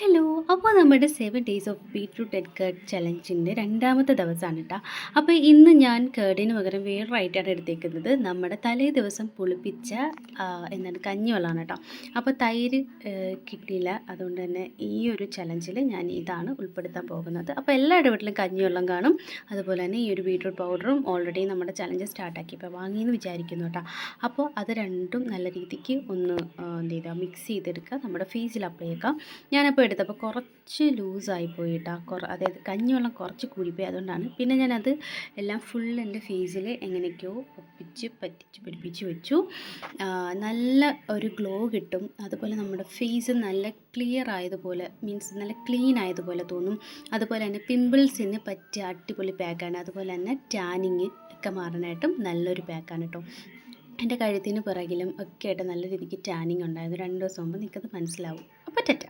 Hello. അപ്പോൾ നമ്മുടെ 7 days of beetroot egg curd ചലഞ്ചിൻ്റെ രണ്ടാമത്തെ ദിവസമാണ് കേട്ടോ. അപ്പോൾ ഇന്ന് ഞാൻ കേർഡിന് പകരം വേറൊരായിട്ടാണ് എടുത്തേക്കുന്നത്. നമ്മുടെ തലേ ദിവസം പുളിപ്പിച്ച എന്താണ് കഞ്ഞിവെള്ളമാണ് കേട്ടോ. അപ്പോൾ തൈര് കിട്ടിയില്ല, അതുകൊണ്ട് തന്നെ ഈ ഒരു ചലഞ്ചിൽ ഞാൻ ഇതാണ് ഉൾപ്പെടുത്താൻ പോകുന്നത്. അപ്പോൾ എല്ലാവരുടെ വീട്ടിലും കഞ്ഞിവെള്ളം കാണും. അതുപോലെ തന്നെ ഈ ഒരു ബീറ്റ്റൂട്ട് പൗഡറും ഓൾറെഡി നമ്മുടെ ചലഞ്ച് സ്റ്റാർട്ടാക്കിയപ്പോൾ വാങ്ങിയെന്ന് വിചാരിക്കുന്നു കേട്ടോ. അപ്പോൾ അത് രണ്ടും നല്ല രീതിക്ക് ഒന്ന് എന്ത് ചെയ്താൽ മിക്സ് ചെയ്തെടുക്കുക, നമ്മുടെ ഫേസിൽ അപ്ലൈ ചെയ്യുക. ഞാനപ്പോൾ എടുത്തപ്പോൾ കുറച്ച് ലൂസായി പോയി കേട്ടോ. അതായത് കഞ്ഞിവെള്ളം കുറച്ച് കൂടിപ്പോയി, അതുകൊണ്ടാണ്. പിന്നെ ഞാനത് എല്ലാം ഫുൾ എൻ്റെ ഫേസിൽ എങ്ങനെയൊക്കെയോ ഒപ്പിച്ച് പറ്റിച്ച് പിടിപ്പിച്ച് വെച്ചു. നല്ല ഒരു ഗ്ലോ കിട്ടും. അതുപോലെ നമ്മുടെ ഫേസ് നല്ല ക്ലിയർ ആയതുപോലെ, മീൻസ് നല്ല ക്ലീൻ ആയതുപോലെ തോന്നും. അതുപോലെ തന്നെ പിമ്പിൾസിന് പറ്റിയ അടിപൊളി പാക്കാണ്. അതുപോലെ തന്നെ ടാനിങ് ഒക്കെ മാറാനായിട്ടും നല്ലൊരു പാക്കാണ് കേട്ടോ. എൻ്റെ കഴുത്തിന് പിറകിലും ഒക്കെ ആയിട്ട് നല്ല രീതിക്ക് ടാനിങ് ഉണ്ടായിരുന്നു. 2 ദിവസം മുമ്പ് നിങ്ങൾക്കത് മനസ്സിലാവും. അപ്പോൾ ടാറ്റ.